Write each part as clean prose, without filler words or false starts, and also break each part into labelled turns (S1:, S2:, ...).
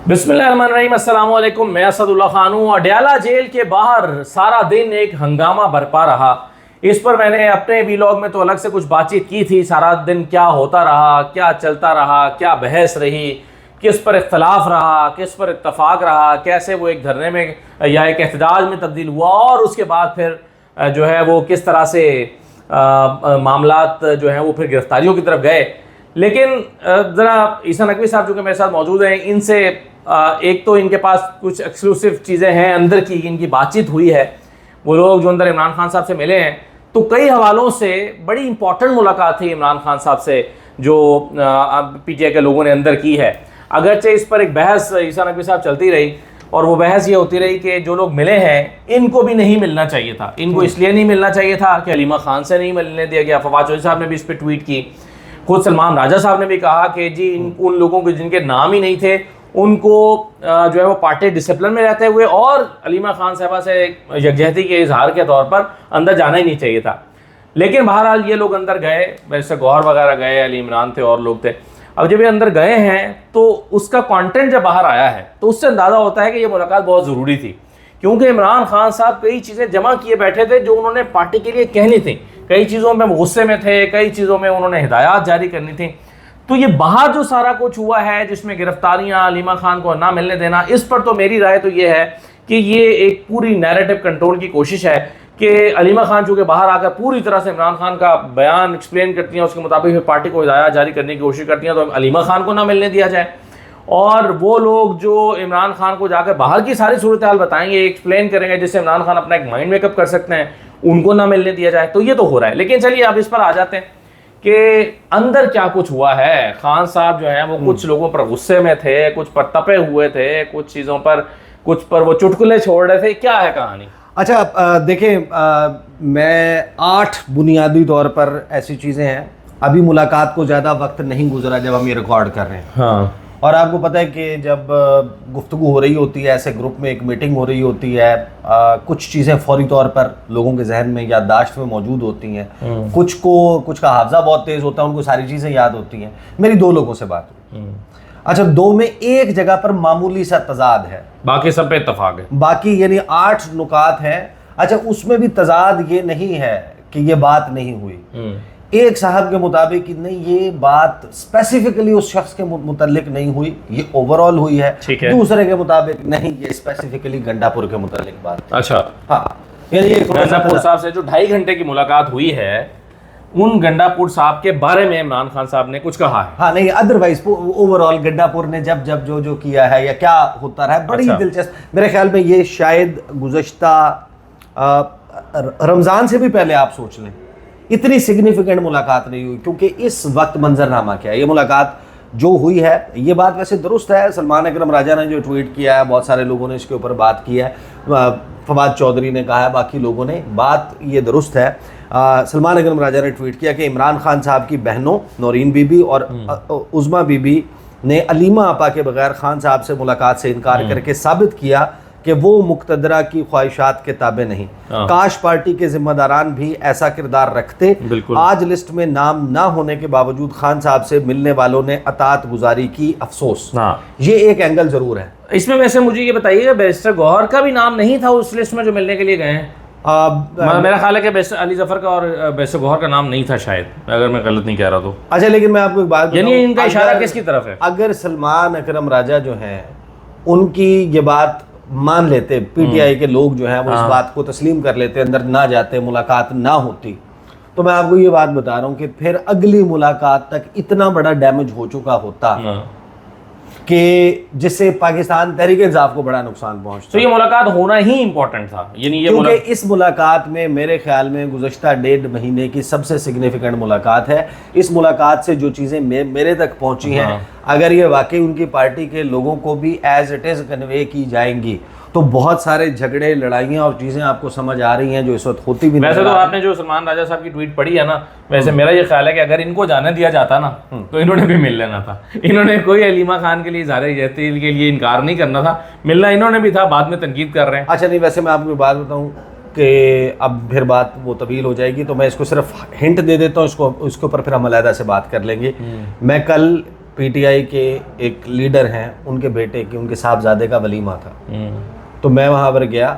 S1: बिस्मिल्लाहिर्रहमानिर्रहीम, अस्सलाम वालेकुम। मैं असदुल्ला खान हूँ। अडयाला जेल के बाहर सारा दिन एक हंगामा बरपा रहा। इस पर मैंने अपने वीलॉग में तो अलग से कुछ बातचीत की थी। सारा दिन क्या होता रहा, क्या चलता रहा, क्या बहस रही, किस पर इख्तलाफ रहा, किस पर इत्तफाक रहा, कैसे वो एक धरने में या एक एहतजाज में तब्दील हुआ और उसके बाद फिर जो है वो किस तरह से मामलात जो हैं वो फिर गिरफ्तारियों की तरफ गए। लेकिन ज़रा ईसा नकवी साहब जो कि मेरे साथ मौजूद हैं, इनसे एक तो इनके पास कुछ एक्सक्लूसिव चीज़ें हैं अंदर की, इनकी बातचीत हुई है। वो लोग जो अंदर इमरान खान साहब से मिले हैं तो कई हवालों से बड़ी इंपॉर्टेंट मुलाकात थी इमरान खान साहब से जो पीटीआई के लोगों ने अंदर की है। अगरचे इस पर एक बहस ईसा नकवी साहब चलती रही और वो बहस ये होती रही कि जो लोग मिले हैं इनको भी नहीं मिलना चाहिए था। इनको इसलिए नहीं मिलना चाहिए था कि अलीमा खान से नहीं मिलने दिया गया। फवाद चौधरी साहब ने भी इस पर ट्वीट की। खुद सलमान राजा साहब ने भी कहा कि जी उन लोगों के जिनके नाम ही नहीं थे उनको जो है वो पार्टी डिसिप्लिन में रहते हुए और अलीमा खान साहबा से यकजहती के इजहार के तौर पर अंदर जाना ही नहीं चाहिए था। लेकिन बहरहाल ये लोग अंदर गए, वैसे गौहर वगैरह गए, अली इमरान थे और लोग थे। अब जब ये अंदर गए हैं तो उसका कंटेंट जब बाहर आया है तो उससे अंदाज़ा होता है कि ये मुलाकात बहुत ज़रूरी थी, क्योंकि इमरान खान साहब कई चीज़ें जमा किए बैठे थे जो उन्होंने पार्टी के लिए कहनी थी। कई चीज़ों में गुस्से में थे, कई चीज़ों में उन्होंने हिदायत जारी करनी थी। तो ये बाहर जो सारा कुछ हुआ है जिसमें गिरफ्तारियां, अलीमा खान को ना मिलने देना, इस पर तो मेरी राय तो ये है कि ये एक पूरी नैरेटिव कंट्रोल की कोशिश है कि अलीमा खान चूँकि बाहर आकर पूरी तरह से इमरान खान का बयान एक्सप्लेन करती हैं, उसके मुताबिक फिर पार्टी को हिदायत जारी करने की कोशिश करती हैं, तो अलीमा खान को ना मिलने दिया जाए। और वो लोग जो इमरान खान को जाकर बाहर की सारी सूरत हाल बताएंगे, एक्सप्लेन करेंगे, जिससे इमरान खान अपना एक माइंड मेकअप कर सकते हैं, उनको ना मिलने दिया जाए। तो ये तो हो रहा है। लेकिन चलिए अब इस पर आ जाते हैं कि अंदर क्या कुछ हुआ है। खान साहब जो है वो कुछ लोगों पर गुस्से में थे, कुछ पर तपे हुए थे, कुछ चीज़ों पर कुछ पर वो चुटकुले छोड़ रहे थे। क्या है कहानी?
S2: अच्छा, देखें, मैं 8 बुनियादी तौर पर ऐसी चीज़ें हैं। अभी मुलाकात को ज़्यादा वक्त नहीं गुजरा जब हम ये रिकॉर्ड कर रहे हैं।
S1: हाँ।
S2: और आपको पता है कि जब गुफ्तगू हो रही होती है, ऐसे ग्रुप में एक मीटिंग हो रही होती है, कुछ चीज़ें फौरी तौर पर लोगों के जहन में याददाश्त में मौजूद होती हैं। कुछ का हाफजा बहुत तेज़ होता है, उनको सारी चीज़ें याद होती हैं। मेरी 2 लोगों से बात हुई। अच्छा, 2 में एक जगह पर मामूली सा तजाद है, बाकी सब पे इत्तफाक है। बाकी यानी 8 नुकात हैं। अच्छा, उसमें भी तजाद ये नहीं है कि ये बात नहीं हुई। एक साहब के मुताबिक नहीं, ये बात स्पेसिफिकली उस शख्स के मुतालिक नहीं हुई, ये ओवरऑल हुई है। दूसरे के मुताबिक नहीं, ये स्पेसिफिकली गंडापुर के मुतालिक बात।
S1: अच्छा,
S2: हाँ, यानी
S1: गंडापुर साहब से जो 2.5 घंटे की मुलाकात हुई है, उन गंडापुर साहब के बारे में इमरान खान साहब ने कुछ कहा है?
S2: हाँ, नहीं, अदरवाइज ओवरऑल गंडापुर ने जब जब जो किया है या क्या होता रहा है, बड़ी दिलचस्प। मेरे ख्याल में ये शायद गुज़श्ता रमज़ान से भी पहले आप सोच लें इतनी सिग्निफिकेंट मुलाकात नहीं हुई, क्योंकि इस वक्त मंजरनामा क्या है। ये मुलाकात जो हुई है, ये बात वैसे दुरुस्त है। सलमान अकरम राजा ने जो ट्वीट किया है, बहुत सारे लोगों ने इसके ऊपर बात की है, फवाद चौधरी ने कहा है, बाकी लोगों ने, बात ये दुरुस्त है। सलमान अकरम राजा ने ट्वीट किया कि इमरान खान साहब की बहनों नौरीन बीबी और उज़मा बीबी ने अलीमा आपा के बगैर खान साहब से मुलाकात से इनकार करके साबित किया कि वो मुक्तदरा की ख्वाहिशात के ताबे नहीं। काश पार्टी के जिम्मेदारान भी ऐसा किरदार रखते। आज लिस्ट में नाम ना होने के बावजूद खान साहब से मिलने वालों ने अतात गुजारी की, अफसोस। ये एक एंगल जरूर है
S1: इसमें। वैसे मुझे ये बताइए, बैरिस्टर गौहर का भी नाम नहीं था उस लिस्ट में जो मिलने के लिए गए हैं? मेरा ख्याल है कि बैरिस्टर अली जफर का और बैरिस्टर गौहर का नाम नहीं था शायद, अगर मैं गलत नहीं कह रहा तो।
S2: अच्छा, लेकिन मैं आपको एक बात,
S1: यानी इनका इशारा किसकी तरफ है?
S2: अगर सलमान अकरम राजा जो है उनकी ये बात मान लेते, पीटीआई के लोग जो हैं वो इस बात को तस्लीम कर लेते, अंदर ना जाते, मुलाकात ना होती, तो मैं आपको ये बात बता रहा हूँ कि फिर अगली मुलाकात तक इतना बड़ा डैमेज हो चुका होता कि जिससे पाकिस्तान तहरीक इंसाफ को बड़ा नुकसान पहुंचता।
S1: तो ये मुलाकात होना ही इंपॉर्टेंट था। यानी
S2: क्योंकि इस मुलाकात में मेरे ख्याल में गुज़श्ता 1.5 महीने की सबसे सिग्निफिकेंट मुलाकात है। इस मुलाकात से जो चीज़ें मेरे तक पहुंची हैं, अगर ये वाकई उनकी पार्टी के लोगों को भी एज इट इज़ कन्वे की जाएंगी तो बहुत सारे झगड़े, लड़ाइयाँ और चीज़ें आपको समझ आ रही हैं जो इस वक्त होती भी नहीं।
S1: वैसे तो आपने जो सलमान राजा साहब की ट्वीट पढ़ी है ना, वैसे मेरा ये ख्याल है कि अगर इनको जाने दिया जाता ना तो इन्होंने भी मिल लेना था। इन्होंने कोई अलीमा खान के लिए इज़हार-ए-यक़ीन के लिए इनकार नहीं करना था, मिलना इन्होंने भी था। बाद में तनकीद कर रहे हैं।
S2: अच्छा, नहीं, वैसे मैं आपको बात बताऊँ कि अब फिर बात वो तवील हो जाएगी, तो मैं इसको सिर्फ हिंट दे देता हूँ, इसके ऊपर फिर हम अलहदा से बात कर लेंगे। मैं कल पीटीआई के एक लीडर हैं, उनके बेटे के, उनके साहबजादे का वलीमा था। तो मैं वहाँ पर गया,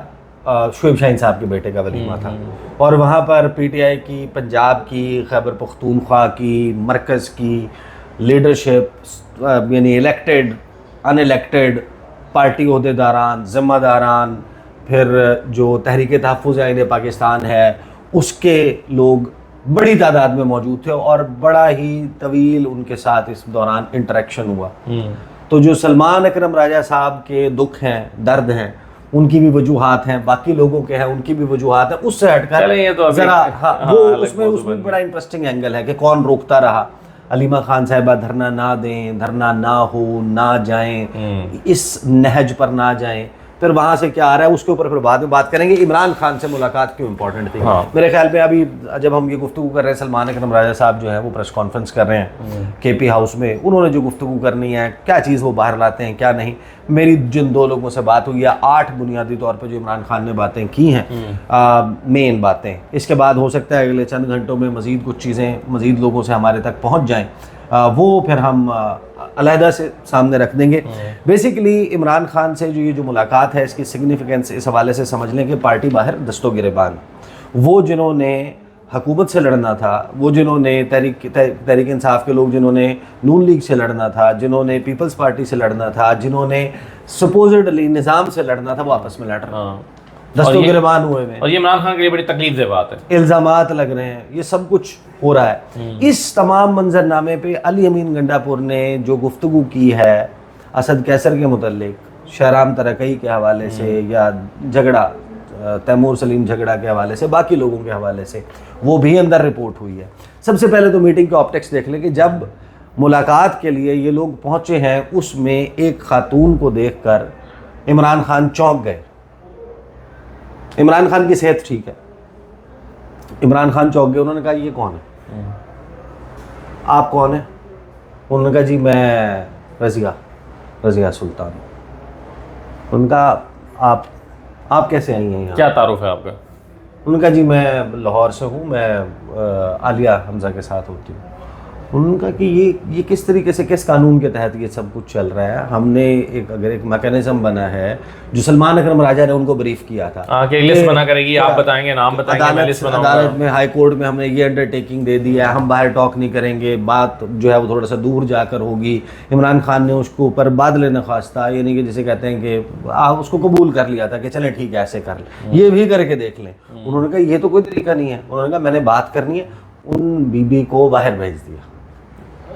S2: शुएब शाहीन साहब के बेटे का वलीमा था, और वहाँ पर पीटीआई की, पंजाब की, खैबर पख्तूनख्वा की, मरकज़ की लीडरशिप, यानी इलेक्टेड, अनइलेक्टेड पार्टी अहदेदारान, ज़िम्मेदारान, फिर जो तहरीक तहफ़्फ़ुज़ आईन पाकिस्तान है उसके लोग बड़ी तादाद में मौजूद थे, और बड़ा ही तवील उनके साथ इस दौरान इंटरेक्शन हुआ। तो जो सलमान अकरम राजा साहब के दुख हैं, दर्द हैं, उनकी भी वजूहात हैं, बाकी लोगों के हैं उनकी भी वजूहात हैं, उससे हटकर
S1: तो
S2: जरा वो उसमें बड़ा इंटरेस्टिंग एंगल है कि कौन रोकता रहा। अलीमा खान साहिबा धरना ना दें, धरना ना हो, ना जाएं, इस नहज पर ना जाएं, फिर वहाँ से क्या आ रहा है उसके ऊपर फिर बाद में बात करेंगे। इमरान खान से मुलाकात क्यों इंपॉर्टेंट थी? मेरे ख्याल में अभी जब हम ये गुफ्तगू कर रहे हैं, सलमान अकरम राजा साहब जो है वो प्रेस कॉन्फ्रेंस कर रहे हैं केपी हाउस में, उन्होंने जो गुफ्तगू करनी है, क्या चीज़ वो बाहर लाते हैं क्या नहीं। मेरी जिन दो लोगों से बात हुई है, 8 बुनियादी तौर पर जो इमरान खान ने बातें की हैं, मेन बातें, इसके बाद हो सकता है अगले चंद घंटों में मज़ीद कुछ चीज़ें मज़ीद लोगों से हमारे तक पहुँच जाएँ, वो फिर हम अलहदा से सामने रख देंगे। बेसिकली इमरान खान से जो ये जो मुलाकात है, इसकी सिग्निफिकेंस इस हवाले से समझ लें कि पार्टी बाहर दस्तों गिरेबान, वो जिन्होंने हुकूमत से लड़ना था, वो जिन्होंने तहरीक इंसाफ के लोग जिन्होंने नून लीग से लड़ना था, जिन्होंने पीपल्स पार्टी से लड़ना था, जिन्होंने सपोजिडली निज़ाम से लड़ना था, वो आपस में लड़ रहे हैं, दस्तों गिरबान हुए हैं।
S1: और ये इमरान खान के लिए बड़ी तकलीफ से बात है,
S2: इल्ज़ामात लग रहे हैं, ये सब कुछ हो रहा है। इस तमाम मंजरनामे पे अली अमीन गंडापुर ने जो गुफ्तगू की है असद कैसर के मुतल्लिक, शहराम तरकई के हवाले से, या झगड़ा तैमूर सलीम झगड़ा के हवाले से, बाकी लोगों के हवाले से, वो भी अंदर रिपोर्ट हुई है। सबसे पहले तो मीटिंग के ऑप्टिक्स देख लें कि जब मुलाकात के लिए ये लोग पहुँचे हैं, उसमें एक खातून को देख कर इमरान खान चौंक गए। इमरान खान की सेहत ठीक है, इमरान खान चौंक गए। उन्होंने कहा ये कौन है, आप कौन है? उन्होंने कहा जी मैं रज़िया सुल्तान। उनका आप कैसे आई हैं यहाँ?
S1: क्या तारुफ है आपका?
S2: उन्होंने कहा जी मैं लाहौर से हूँ, मैं आलिया हमजा के साथ होती हूँ। उन्होंने कहा कि ये किस तरीके से, किस कानून के तहत ये सब कुछ चल रहा है? हमने एक मैकेनिज्म बना है जो सलमान अकरम राजा ने उनको ब्रीफ किया था
S1: कि लिस्ट बना करेगी, आप बताएंगे, नाम बताएंगे,
S2: अदालत में, हाई कोर्ट में हमने ये अंडरटेकिंग दे दिया है, हम बाहर टॉक नहीं करेंगे, बात जो है वो थोड़ा सा दूर जाकर होगी। इमरान खान ने उसको ऊपर बादल नखास्ता, यानी कि जिसे कहते हैं कि उसको कबूल कर लिया था कि चले ठीक है ऐसे कर ले, ये भी करके देख लें। उन्होंने कहा ये तो कोई तरीका नहीं है। उन्होंने कहा मैंने बात करनी है, उन बीबी को बाहर भेज दिया,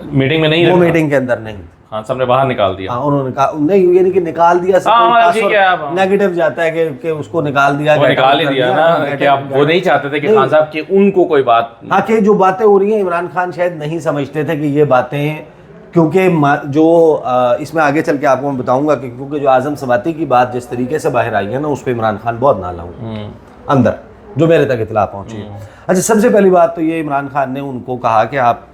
S1: मीटिंग में नहीं,
S2: वो मीटिंग के अंदर नहीं,
S1: खान साहब ने बाहर निकाल दिया।
S2: हाँ, उन्होंने कहा नहीं, यानी कि निकाल दिया, नेगेटिव जाता है कि उसको निकाल दिया,
S1: वो निकाल ही दिया ना, कि आप वो नहीं चाहते थे कि खान साहब की उनको कोई बात,
S2: हाँ, कि जो बातें हो रही हैं इमरान खान शायद नहीं समझते थे कि ये बातें, क्योंकि जो इसमें आगे चल के आपको मैं बताऊंगा कि क्योंकि जो आजम सवाती की बात जिस तरीके से बाहर आई है ना, उस पर इमरान खान बहुत नाला हूँ अंदर, जो मेरे तक इतला पहुंची है। अच्छा, सबसे पहली बात तो ये, इमरान खान ने उनको कहा कि आप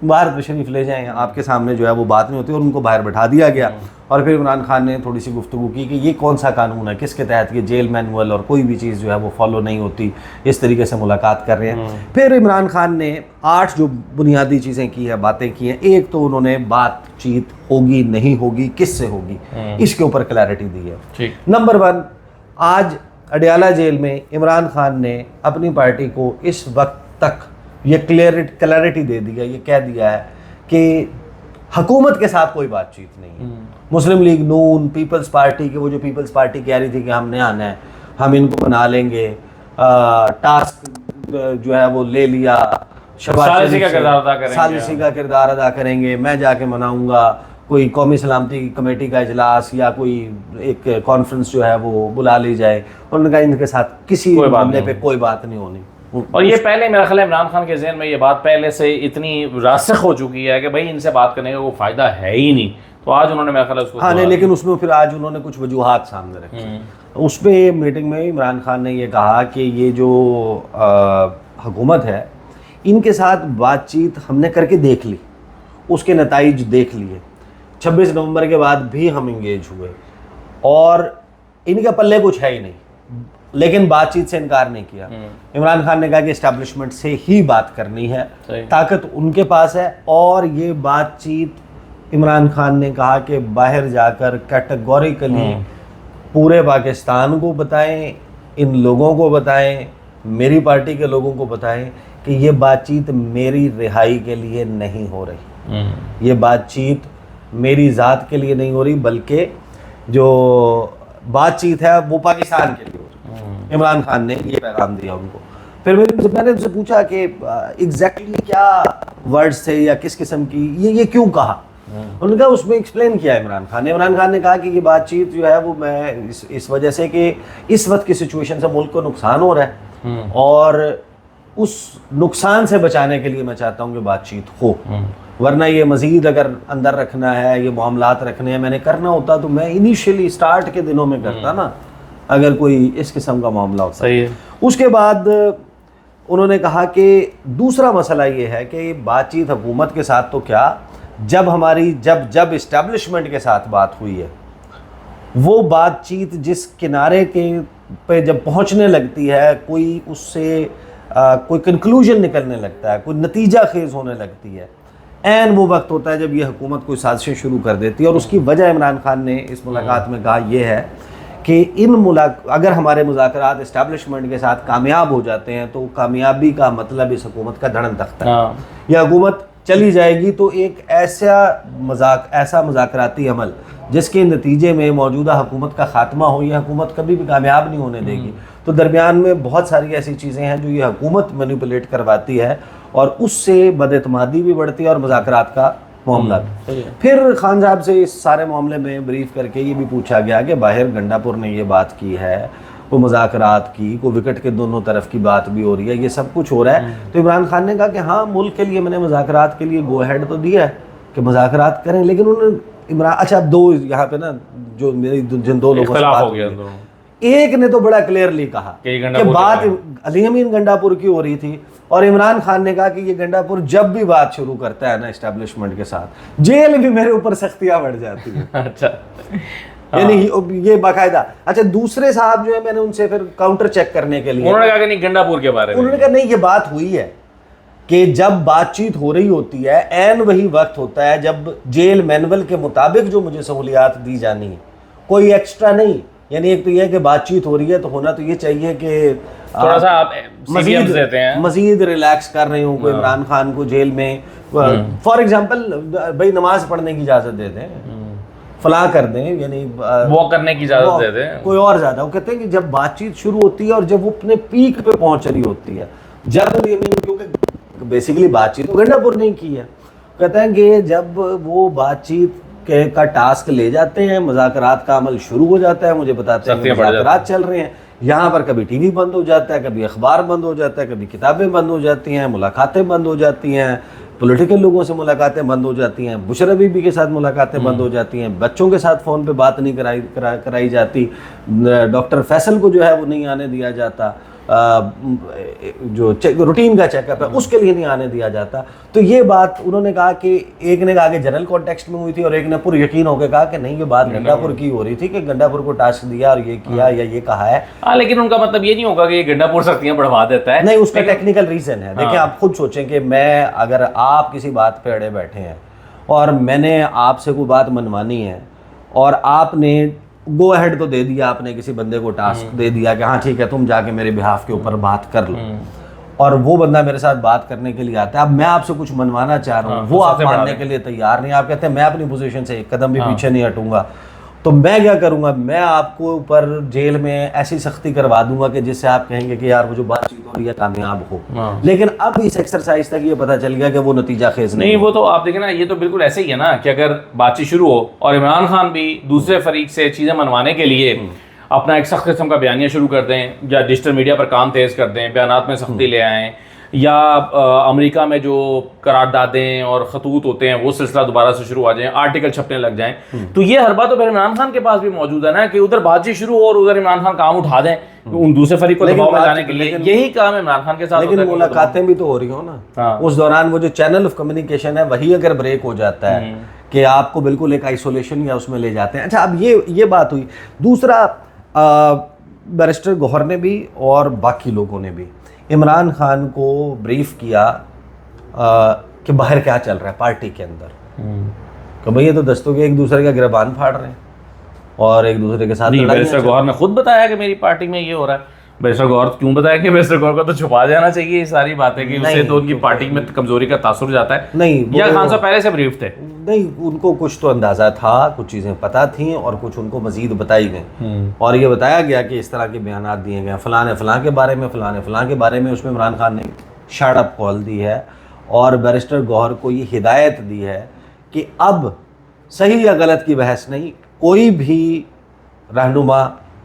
S2: बाहर तशरीफ ले जाएं, आपके सामने जो है वो बात नहीं होती, और उनको बाहर बैठा दिया गया। और फिर इमरान खान ने थोड़ी सी गुफ्तगू की कि ये कौन सा कानून है, किसके तहत ये जेल मैनुअल और कोई भी चीज़ जो है वो फॉलो नहीं होती, इस तरीके से मुलाकात कर रहे हैं। फिर इमरान खान ने 8 जो बुनियादी चीज़ें की है, बातें की हैं। एक तो उन्होंने बातचीत होगी नहीं होगी, किससे होगी, इसके ऊपर क्लैरिटी दी है। नंबर 1, आज अडयाला जेल में इमरान खान ने अपनी पार्टी को इस वक्त तक ये क्लैरिटी दे दिया, ये कह दिया है कि हुकूमत के साथ कोई बातचीत नहीं है। मुस्लिम लीग नून, पीपल्स पार्टी के, वो जो पीपल्स पार्टी कह रही थी कि हमने आना है, हम इनको बना लेंगे, टास्क जो है वो ले लिया,
S1: सालिसी
S2: का किरदार अदा करेंगे, मैं जाके मनाऊंगा, कोई कौमी सलामती कमेटी का इजलास या कोई एक कॉन्फ्रेंस जो है वो बुला ली जाए। उन्होंने कहा इनके साथ किसी मामले पे कोई बात नहीं होनी।
S1: और ये पहले मेरा ख्याल है इमरान खान के ज़हन में ये बात पहले से इतनी रासिख हो चुकी है कि भाई इनसे बात करने का कोई फ़ायदा है ही नहीं, तो आज उन्होंने मेरा ख्याल है उसको,
S2: हाँ नहीं, लेकिन उसमें फिर आज उन्होंने कुछ वजूहात सामने रखी। उस पर मीटिंग में इमरान खान ने ये कहा कि ये जो हुकूमत है, इनके साथ बातचीत हमने करके देख ली, उसके नताइज देख लिए, 26 नवंबर के बाद भी हम इंगेज हुए, और इनके पल्ले कुछ है ही नहीं, लेकिन बातचीत से इनकार नहीं किया। इमरान खान ने कहा कि एस्टैब्लिशमेंट से ही बात करनी है, ताकत उनके पास है, और ये बातचीत इमरान खान ने कहा कि बाहर जाकर कैटेगोरिकली पूरे पाकिस्तान को बताएं, इन लोगों को बताएं, मेरी पार्टी के लोगों को बताएं कि ये बातचीत मेरी रिहाई के लिए नहीं हो रही, ये बातचीत मेरी ज़ात के लिए नहीं हो रही, बल्कि जो बातचीत है वो पाकिस्तान के लिए हो रही। इमरान खान ने ये पैगाम दिया उनको। फिर मैंने उनसे पूछा कि एग्जैक्टली क्या वर्ड्स थे या किस किस्म की ये क्यों कहा। उन्होंने कहा, उसमें एक्सप्लेन किया इमरान खान ने कहा कि ये बातचीत जो है वो मैं इस वजह से कि इस वक्त की सिचुएशन से मुल्क को नुकसान हो रहा है और उस नुकसान से बचाने के लिए मैं चाहता हूँ कि बातचीत हो, वरना ये मज़ीद अगर अंदर रखना है, ये मामलात रखने हैं, मैंने करना होता तो मैं इनिशियली स्टार्ट के दिनों में करता ना, अगर कोई इस किस्म का मामला होता।
S1: सही है।
S2: उसके बाद उन्होंने कहा कि दूसरा मसला ये है कि बातचीत हुकूमत के साथ तो क्या, जब इस्टेब्लिशमेंट के साथ बात हुई है, वो बातचीत जिस किनारे के पे जब पहुंचने लगती है, कोई उससे कोई कंक्लूजन निकलने लगता है, कोई नतीजा खेज होने लगती है, एन वो वक्त होता है जब ये हुकूमत कोई साजिशें शुरू कर देती है। और उसकी वजह इमरान खान ने इस मुलाकात में कहा यह है कि अगर हमारे मुज़ाकरात इस्टेब्लिशमेंट के साथ कामयाब हो जाते हैं तो कामयाबी का मतलब इस हुकूमत का धड़न तख्ता है। यह हुकूमत चली जाएगी तो एक ऐसा मुज़ाकराती अमल जिसके नतीजे में मौजूदा हुकूमत का ख़ात्मा हो, यह हुकूमत कभी भी कामयाब नहीं होने देगी। तो दरमियान में बहुत सारी ऐसी चीज़ें हैं जो ये हुकूमत मैनिपुलेट करवाती है और उससे बदएतमादी भी बढ़ती है और मुज़ाकरात का मामला भी। फिर खान साहब से इस सारे मामले में ब्रीफ करके ये भी पूछा गया कि बाहर गंडापुर ने ये बात की है, वो मुज़ाकरात की, को विकेट के दोनों तरफ की बात भी हो रही है, ये सब कुछ हो रहा है। तो इमरान खान ने कहा कि हाँ, मुल्क के लिए मैंने मुज़ाकरात के लिए गो हेड तो दिया है कि मुज़ाकरात करें, लेकिन उन्होंने अच्छा अब दो यहाँ पे ना जो मेरी जिन दो लोगों से बात हो गया, एक ने तो बड़ा क्लियरली कहा कि बात अली अमीन गंडापुर की हो रही थी और इमरान खान ने कहा कि ये गंडापुर जब भी बात शुरू करता है ना एस्टेब्लिशमेंट के साथ, जेल भी मेरे ऊपर सख्तियां बढ़ जाती है। अच्छा, यानी ये बाकायदा। अच्छा, दूसरे साहब जो है, मैंने उनसे फिर काउंटर चेक करने के लिए
S1: उन्होंने कहा कि नहीं गंडापुर के बारे में,
S2: उन्होंने कहा नहीं, ये बात हुई है कि जब बातचीत हो रही होती है, एन वही वक्त होता है जब जेल मैनुअल के मुताबिक जो मुझे सहूलियात दी जानी है, कोई एक्स्ट्रा नहीं। यानी एक तो यह कि बातचीत हो रही है तो होना तो ये चाहिए कि
S1: थोड़ा सा आप मजीद
S2: रिलैक्स कर रहे हो, कोई इमरान खान को जेल में फॉर एग्जांपल भाई नमाज पढ़ने की इजाज़त दे दें, फला कर दें, यानी
S1: वॉक करने की इजाज़त दे दें,
S2: कोई और ज़्यादा। वो कहते हैं कि जब बातचीत शुरू होती है और जब वो अपने पीक पे पहुंच रही होती है, जब क्योंकि बेसिकली बातचीत तो गंडापुर नहीं की है, कहते हैं कि जब वो बातचीत का टास्क ले जाते हैं, मुज़ाकरात का अमल शुरू हो जाता है, मुझे बताते हैं मुज़ाकरात चल रहे हैं, यहाँ पर कभी टीवी बंद हो जाता है, कभी अखबार बंद हो जाता है, कभी किताबें बंद हो जाती हैं, मुलाकातें बंद हो जाती हैं, पॉलिटिकल लोगों से मुलाकातें बंद हो जाती हैं, बुशरा बीबी के साथ मुलाकातें बंद हो जाती हैं, बच्चों के साथ फ़ोन पे बात नहीं कराई जाती, डॉक्टर फैसल को जो है वो नहीं आने दिया जाता, जो रूटीन का चेकअप है उसके लिए नहीं आने दिया जाता। तो ये बात उन्होंने कहा कि एक ने कहा कि जनरल कॉन्टेक्स्ट में हुई थी और एक ने पूरा यकीन होकर कहा कि नहीं, ये बात गंडापुर की हो रही थी कि गंडापुर को टास्क दिया और ये किया या ये कहा है।
S1: हाँ, लेकिन उनका मतलब ये नहीं होगा कि ये गंडापुर सख्तियां बढ़वा देता है,
S2: नहीं, उसका टेक्निकल रीजन है। देखिए, आप खुद सोचें कि मैं अगर आप किसी बात पे अड़े बैठे हैं और मैंने आपसे कोई बात मनवानी है और आपने गो अहेड तो दे दिया, आपने किसी बंदे को टास्क दे दिया कि हाँ ठीक है, तुम जाके मेरे बिहाफ के ऊपर बात कर लो, और वो बंदा मेरे साथ बात करने के लिए आता है, अब मैं आपसे कुछ मनवाना चाह रहा हूँ, वो आप मानने के लिए तैयार नहीं, आप कहते हैं मैं अपनी पोजीशन से एक कदम भी पीछे नहीं हटूंगा, तो मैं क्या करूंगा, मैं आपको ऊपर जेल में ऐसी सख्ती करवा दूंगा कि जिससे आप कहेंगे कि यार वो जो बातचीत हो रही है कामयाब हो। लेकिन अब इस एक्सरसाइज तक ये पता चल गया कि वो नतीजा खेज नहीं।
S1: वो तो आप देखें ना, ये तो बिल्कुल ऐसे ही है ना कि अगर बातचीत शुरू हो और इमरान खान भी दूसरे फरीक से चीज़ें मनवाने के लिए अपना एक सख्त किस्म का बयानिया शुरू कर दें या डिजिटल मीडिया पर काम तेज़ कर दें, बयानात में सख्ती ले आएँ, या अमेरिका में जो करारदादें और खतूत होते हैं वो सिलसिला दोबारा से शुरू आ जाए, आर्टिकल छपने लग जाएं, तो ये हर बात तो फिर इमरान खान के पास भी मौजूद है ना कि उधर बातचीत शुरू हो और उधर इमरान खान काम उठा दें उन दूसरे फरीक को दबाव में लाने के लिए। यही काम इमरान खान के साथ।
S2: लेकिन मुलाकातें भी तो हो रही हो ना, उस दौरान वो जो चैनल ऑफ कम्युनिकेशन है वही अगर ब्रेक हो जाता है कि आपको बिल्कुल एक आइसोलेशन या उसमें ले जाते हैं। अच्छा, अब ये बात हुई। दूसरा, बैरिस्टर गौहर ने भी और बाकी लोगों ने भी इमरान खान को ब्रीफ किया कि बाहर क्या चल रहा है पार्टी के अंदर, कि भाई ये तो दस्तों के एक दूसरे का गिरबान फाड़ रहे हैं और एक दूसरे के साथ
S1: नहीं,
S2: लड़ाइयाँ
S1: बैरिस्टर गौहर ने खुद बताया कि मेरी पार्टी में ये हो रहा है। बैरिस्टर गौहर क्यों बताया कि बैरिस्टर गौहर को तो छुपा जाना चाहिए ये सारी बातें कि उससे तो उनकी पार्टी में कमजोरी का तासुर जाता है।
S2: नहीं,
S1: या खान साहब पहले से ब्रीफ थे?
S2: नहीं, उनको कुछ तो अंदाजा था, कुछ चीज़ें पता थी और कुछ उनको मजीद बताई गई और ये बताया गया कि इस तरह के बयान दिए गए फलां ने फलां के बारे में, फलां ने फलां के बारे में। उसमें इमरान खान ने शट अप कॉल दी है और बैरिस्टर गौहर को ये हिदायत दी है कि अब सही या गलत की बहस नहीं, कोई भी रहनुमा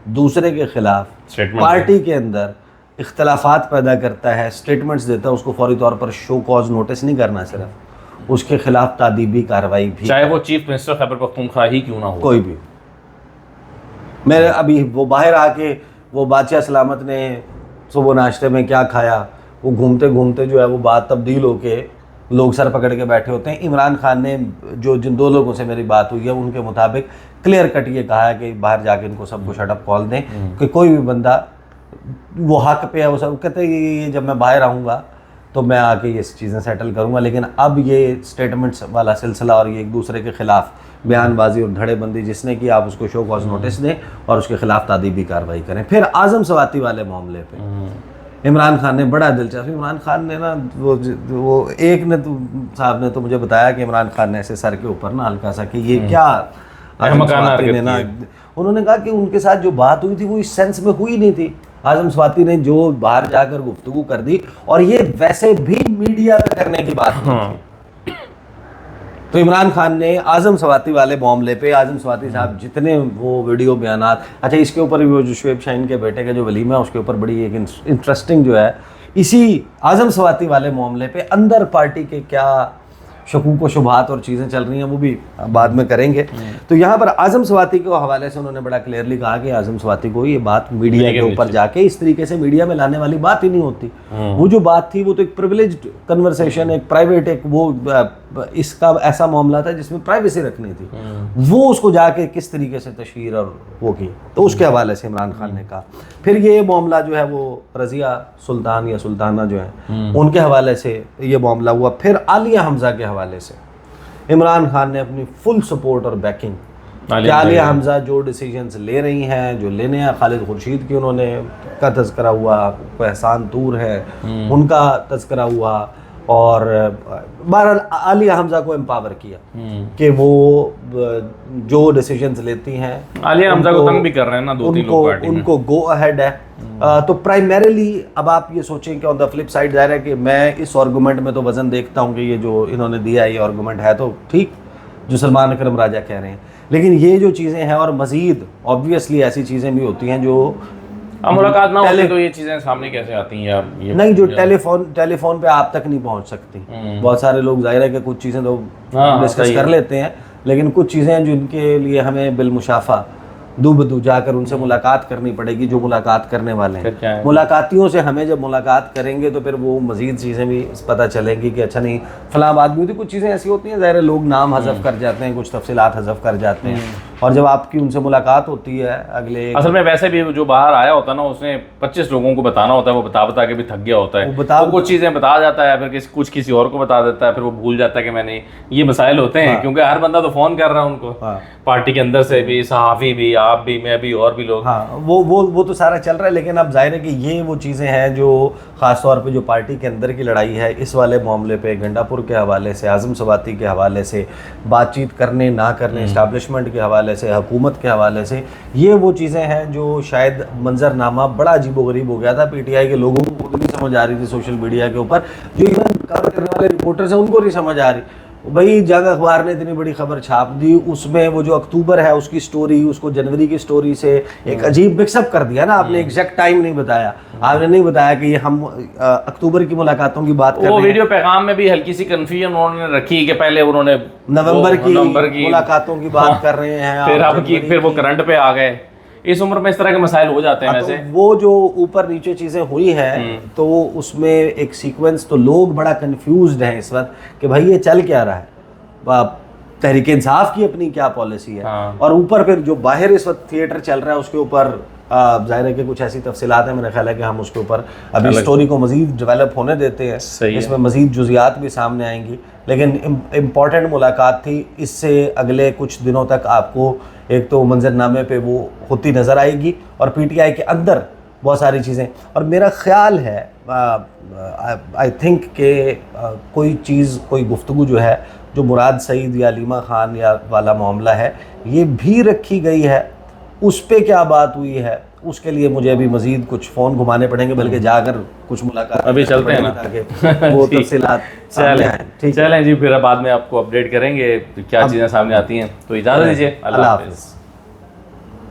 S2: दूसरे के खिलाफ पार्टी के अंदर इख्तलाफात पैदा करता है, स्टेटमेंट्स देता है, उसको फौरी तौर पर शो कॉज नोटिस नहीं करना, सिर्फ उसके खिलाफ तादीबी कार्रवाई भी,
S1: चाहे वो चीफ मिनिस्टर खैबर पख्तूनख्वा ही क्यों ना हो,
S2: कोई भी। मेरे अभी वो बाहर आके वो बादशाह सलामत ने सुबह नाश्ते में क्या खाया, वो घूमते घूमते जो है वो बात तब्दील होके लोग सर पकड़ के बैठे होते हैं। इमरान खान ने जो जिन दो लोगों से मेरी बात हुई है उनके मुताबिक क्लियर कट ये कहा है कि बाहर जाके इनको सबको शट अप कॉल दें कि कोई भी बंदा वो हक पे है, वो सब कहते हैं ये जब मैं बाहर आऊँगा तो मैं आके ये चीज़ें सेटल करूँगा। लेकिन अब ये स्टेटमेंट्स वाला सिलसिला और ये एक दूसरे के खिलाफ बयानबाजी और धड़ेबंदी जिसने की, आप उसको शो कॉज नोटिस दें और उसके खिलाफ तादीबी कार्रवाई करें। फिर आज़म सवाती वाले मामले पे इमरान खान ने बड़ा दिलचस्प, इमरान खान ने ना वो एक ने तो साहब ने तो मुझे बताया कि इमरान खान ने ऐसे सर के ऊपर ना हल्का सा कि ये क्या आज़म सवाती ने ना, उन्होंने कहा कि उनके साथ जो बात हुई थी वो इस सेंस में हुई नहीं थी। आज़म सवाती ने जो बाहर जाकर गुफ्तगू कर दी और ये वैसे भी मीडिया में करने की बात थी। तो इमरान खान ने आज़म सवाती वाले मामले पे, आज़म सवाती साहब जितने वो वीडियो बयानात, अच्छा इसके ऊपर भी वो जो शुएब शाहीन के बेटे का जो वलीमा है उसके ऊपर बड़ी एक इंटरेस्टिंग जो है इसी आज़म सवाती वाले मामले पे अंदर पार्टी के क्या शकूक व शुबहात और चीज़ें चल रही हैं वो भी बाद में करेंगे। तो यहाँ पर आज़म सवाती के हवाले से उन्होंने बड़ा क्लियरली कहा कि आज़म सवाती को ये बात मीडिया के ऊपर जाके इस तरीके से मीडिया में लाने वाली बात ही नहीं होती। वो जो बात थी वो तो एक प्रिविलेज्ड कन्वर्सेशन, एक प्राइवेट, एक वो इसका ऐसा मामला था जिसमें प्राइवेसी रखनी थी, वो उसको जाके किस तरीके से तशहीर और वो की, तो उसके हवाले से इमरान खान ने कहा। फिर ये मामला जो है वो रज़िया सुल्तान या सुल्ताना जो है उनके हवाले से ये मामला हुआ। फिर आलिया हमज़ा के हवाले से इमरान खान ने अपनी फुल सपोर्ट और बैकिंग, आलिया हमज़ा जो डिसीजंस ले रही हैं, जो लेने हैं, खालिद खुर्शीद की उन्होंने का तज़किरा हुआ, एहसान तूर है उनका तज़किरा हुआ और बहरहाल आलिया हमज़ा को एम्पावर किया कि वो जो डिसीजंस लेती हैं,
S1: आलिया हमज़ा को तंग भी कर रहे हैं ना दो तीन लोग पार्टी में,
S2: उनको गो अहेड है। तो प्राइमरीली अब आप ये सोचें कि ऑन द फ्लिप साइड जाहिर है कि मैं इस आर्गूमेंट में तो वज़न देखता हूँ कि ये जो इन्होंने दिया है ये आर्गूमेंट है तो ठीक, जो सलमान अकरम राजा कह रहे हैं, लेकिन ये जो चीज़ें हैं और मज़ीद ऑब्वियसली ऐसी चीज़ें भी होती हैं जो
S1: मुलाकात ना होती तो ये चीज़ें सामने कैसे आती हैं या ये
S2: नहीं, जो टेलीफोन पे आप तक नहीं पहुंच सकती। बहुत सारे लोग जाहिर है कि कुछ चीज़ें तो डिस्कस कर लेते हैं, लेकिन कुछ चीज़ें जिनके लिए हमें बिलमुशाफा दूबदू जाकर उनसे मुलाकात करनी पड़ेगी, जो मुलाकात करने वाले हैं। मुलाकातियों से हमें जब मुलाकात करेंगे तो फिर वो मज़ीद चीज़ें भी पता चलेंगी कि अच्छा नहीं फलां बात भी होती। कुछ चीज़ें ऐसी होती हैं ज़ाहिर है लोग नाम हज़फ कर जाते हैं, कुछ तफसीलात हज़फ कर जाते हैं, और जब आपकी उनसे मुलाकात होती है अगले,
S1: असल में वैसे भी जो बाहर आया होता है ना उसने 25 लोगों को बताना होता है, वो बता के भी थक गया होता है, वो कुछ चीज़ें बता जाता है, फिर कुछ किसी और को बता देता है, फिर वो भूल जाता है कि मैंने ये मसाइल होते हैं। क्योंकि हर बंदा तो फ़ोन कर रहा है उनको, पार्टी के अंदर से भी, सहाफ़ी भी, आप भी, मैं भी और भी लोग।
S2: हाँ, वो तो सारा चल रहा है, लेकिन अब जाहिर है कि ये वो चीज़ें हैं जो ख़ास तौर पे जो पार्टी के अंदर की लड़ाई है इस वाले मामले पे, गंडापुर के हवाले से, आज़म सवाती के हवाले से, बातचीत करने ना करने, इस्टेब्लिशमेंट के हवाले से, हुकूमत के हवाले से, ये वो चीज़ें हैं जो शायद मंजरनामा बड़ा अजीबोगरीब हो गया था। पीटीआई के लोगों को खुद नहीं समझ आ रही थी सोशल मीडिया के ऊपर, जो इवन कवर करने वाले रिपोर्टर्स हैं उनको नहीं समझ आ रही। भाई जंग अखबार ने इतनी बड़ी खबर छाप दी, उसमें वो जो अक्टूबर है उसकी स्टोरी, उसको जनवरी की स्टोरी से एक अजीब मिक्सअप कर दिया ना आपने, एग्जैक्ट टाइम नहीं बताया, आपने नहीं बताया कि ये हम अक्टूबर की मुलाकातों की बात कर रहे हैं।
S1: वो वीडियो पैगाम में भी हल्की सी कंफ्यूजन उन्होंने रखी कि पहले उन्होंने
S2: नवंबर की मुलाकातों की बात कर रहे हैं,
S1: फिर वो करंट पे आ गए। इस उम्र में इस तरह के मसाइल हो जाते हैं। वैसे
S2: तो वो जो ऊपर नीचे चीज़ें हुई हैं तो उसमें एक सीक्वेंस, तो लोग बड़ा कंफ्यूज्ड हैं इस वक्त कि भाई ये चल क्या रहा है, तहरीक इंसाफ की अपनी क्या पॉलिसी है, और ऊपर फिर जो बाहर इस वक्त थिएटर चल रहा है उसके ऊपर जाहिर है कि कुछ ऐसी तफसीलात हैं, मेरा ख्याल है कि हम उसके ऊपर अभी
S1: अलग
S2: स्टोरी को मज़ीद डेवलप होने देते हैं,
S1: सही है।
S2: इसमें मज़ीद जुज़ियात भी सामने आएंगी, लेकिन इम्पॉर्टेंट मुलाकात थी। इससे अगले कुछ दिनों तक आपको एक तो मंजरनामे पे वो होती नज़र आएगी और PTI के अंदर बहुत सारी चीज़ें, और मेरा ख़्याल है आई थिंक कि कोई चीज़, कोई गुफ्तगू जो है, जो मुराद सईद या अलीमा ख़ान या वाला मामला है, ये भी रखी गई है। उस पे क्या बात हुई है उसके लिए मुझे अभी मज़ीद कुछ फ़ोन घुमाने पड़ेंगे, बल्कि जाकर कुछ मुलाकात
S1: अभी चलते हैं ना
S2: ताकि वो तफसीलात सामने आएं। ठीक है,
S1: चलें जी, फिर बाद में आपको अपडेट करेंगे क्या चीज़ें सामने आती हैं। तो इजाज़त दीजिए, अल्लाह हाफ़िज़।